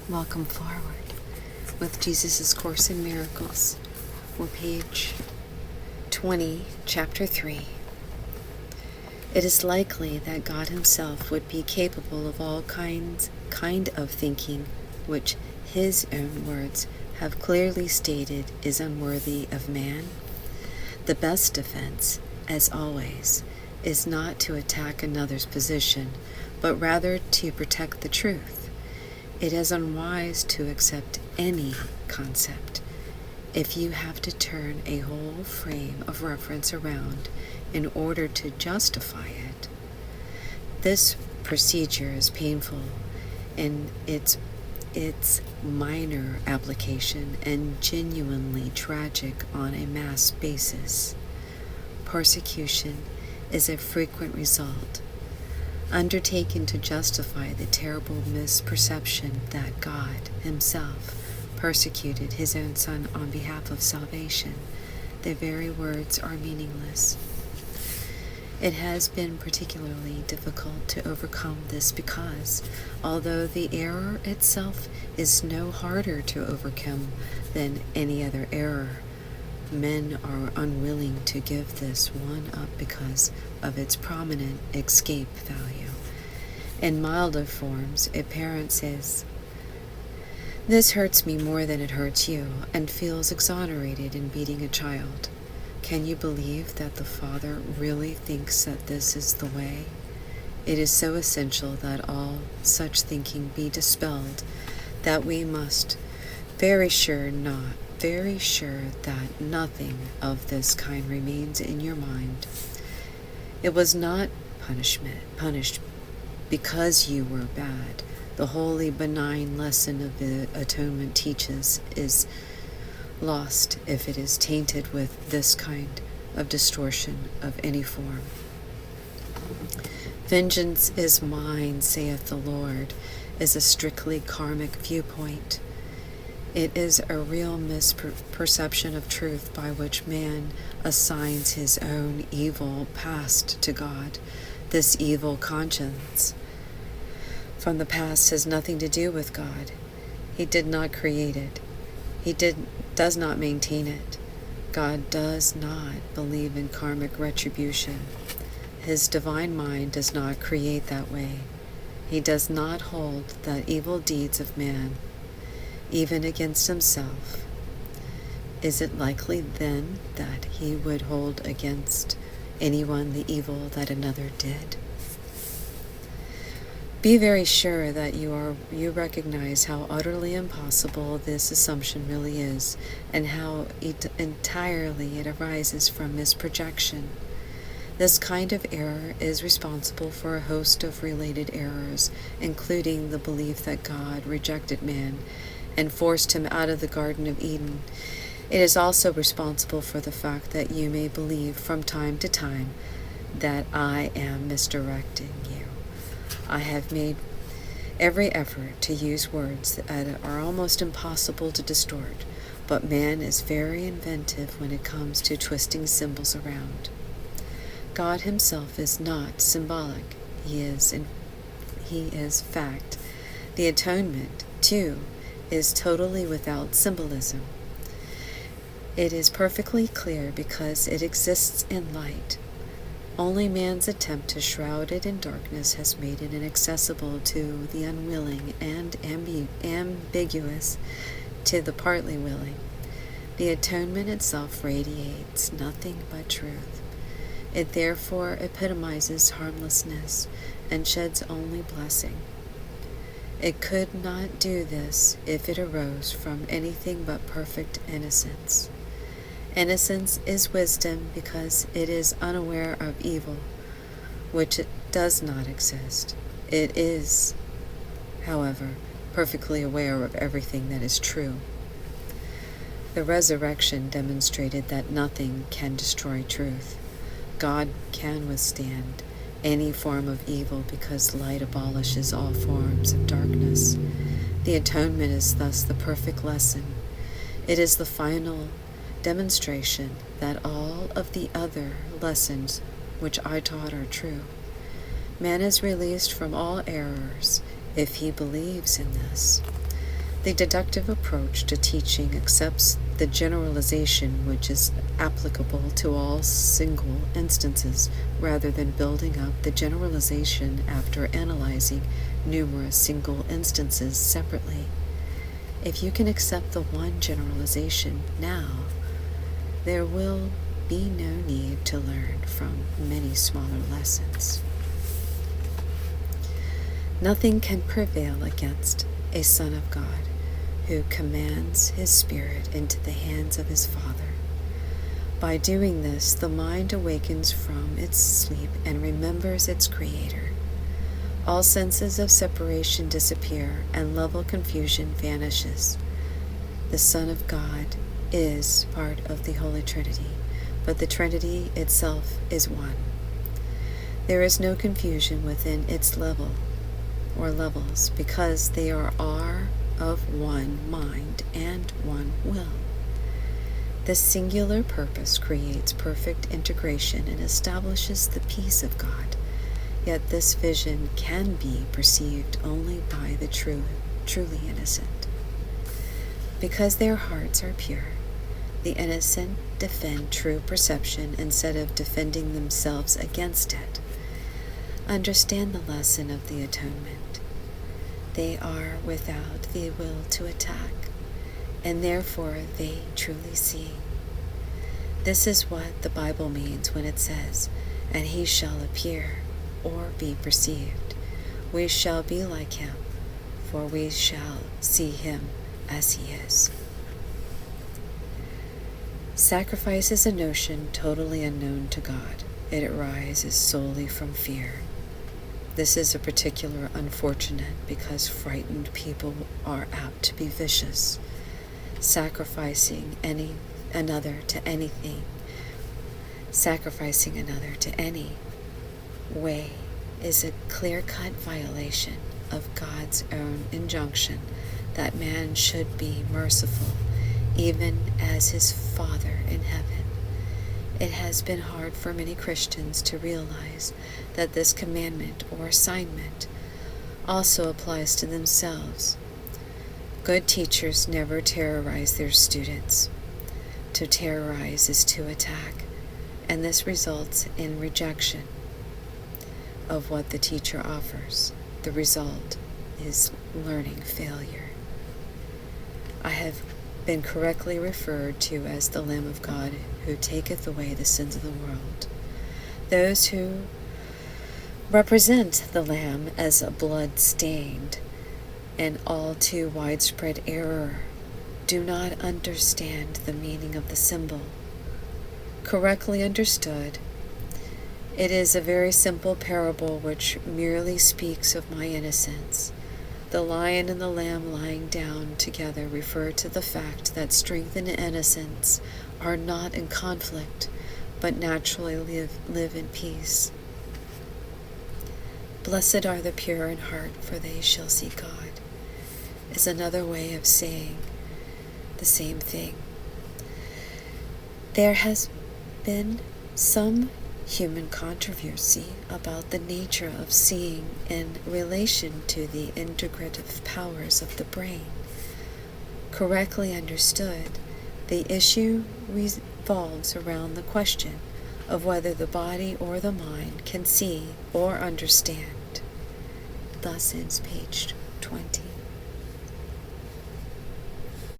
Welcome forward with Jesus' Course in Miracles. We're page 20, chapter 3. It is likely that God himself would be capable of all kind of thinking which his own words have clearly stated is unworthy of man. The best defense, as always, is not to attack another's position, but rather to protect the truth. It is unwise to accept any concept if you have to turn a whole frame of reference around in order to justify it. This procedure is painful in its minor application and genuinely tragic on a mass basis. Persecution is a frequent result, undertaken to justify the terrible misperception that God himself persecuted his own Son on behalf of salvation. The very words are meaningless. It has been particularly difficult to overcome this because, although the error itself is no harder to overcome than any other error, men are unwilling to give this one up because of its prominent escape value. In milder forms, a parent says, "This hurts me more than it hurts you," and feels exonerated in beating a child. Can you believe that the father really thinks that this is the way? It is so essential that all such thinking be dispelled that we must very sure that nothing of this kind remains in your mind. It was not punished because you were bad. The holy benign lesson of the atonement teaches is lost if it is tainted with this kind of distortion of any form. Vengeance is mine, saith the Lord, is a strictly karmic viewpoint. It is a real misperception of truth by which man assigns his own evil past to God. This evil conscience from the past has nothing to do with God. He did not create it. He does not maintain it. God does not believe in karmic retribution. His divine mind does not create that way. He does not hold that evil deeds of man, even against himself. Is it likely then that he would hold against anyone the evil that another did? Be very sure that you recognize how utterly impossible this assumption really is, and how entirely it arises from misprojection. This kind of error is responsible for a host of related errors, including the belief that God rejected man and forced him out of the Garden of Eden. It is also responsible for the fact that you may believe from time to time that I am misdirecting you. I have made every effort to use words that are almost impossible to distort, but man is very inventive when it comes to twisting symbols around. God himself is not symbolic. He is fact. The atonement, too, is totally without symbolism. It is perfectly clear because it exists in light. Only man's attempt to shroud it in darkness has made it inaccessible to the unwilling and ambiguous to the partly willing. The atonement itself radiates nothing but truth. It therefore epitomizes harmlessness and sheds only blessing. It could not do this if it arose from anything but perfect innocence. Innocence is wisdom because it is unaware of evil, which it does not exist. It is, however, perfectly aware of everything that is true. The resurrection demonstrated that nothing can destroy truth. God can withstand any form of evil because light abolishes all forms of darkness. The atonement is thus the perfect lesson. It is the final demonstration that all of the other lessons which I taught are true. Man is released from all errors if he believes in this. The deductive approach to teaching accepts the generalization which is applicable to all single instances, rather than building up the generalization after analyzing numerous single instances separately. If you can accept the one generalization now, there will be no need to learn from many smaller lessons. Nothing can prevail against a Son of God who commands his spirit into the hands of his Father. By doing this, the mind awakens from its sleep and remembers its Creator. All senses of separation disappear, and level confusion vanishes. The Son of God is part of the Holy Trinity, but the Trinity itself is one. There is no confusion within its level or levels, because they are of one mind and one will. This singular purpose creates perfect integration and establishes the peace of God. Yet this vision can be perceived only by the truly innocent. Because their hearts are pure, the innocent defend true perception instead of defending themselves against it. Understand the lesson of the atonement. They are without the will to attack, and therefore they truly see. This is what the Bible means when it says, "And he shall appear," or be perceived. We shall be like him, for we shall see him as he is. Sacrifice is a notion totally unknown to God. It arises solely from fear. This is a particular unfortunate because frightened people are apt to be vicious. Sacrificing another to any way is a clear-cut violation of God's own injunction that man should be merciful, even as his Father in heaven. It has been hard for many Christians to realize that this commandment or assignment also applies to themselves. Good teachers never terrorize their students. To terrorize is to attack, and this results in rejection of what the teacher offers. The result is learning failure. I have been correctly referred to as the Lamb of God who taketh away the sins of the world. Those who represent the Lamb as a blood-stained and all too widespread error do not understand the meaning of the symbol. Correctly understood, it is a very simple parable which merely speaks of my innocence. The lion and the lamb lying down together refer to the fact that strength and innocence are not in conflict, but naturally live in peace. Blessed are the pure in heart, for they shall see God, is another way of saying the same thing. There has been some human controversy about the nature of seeing in relation to the integrative powers of the brain. Correctly understood, the issue revolves around the question of whether the body or the mind can see or understand. Thus ends page 20.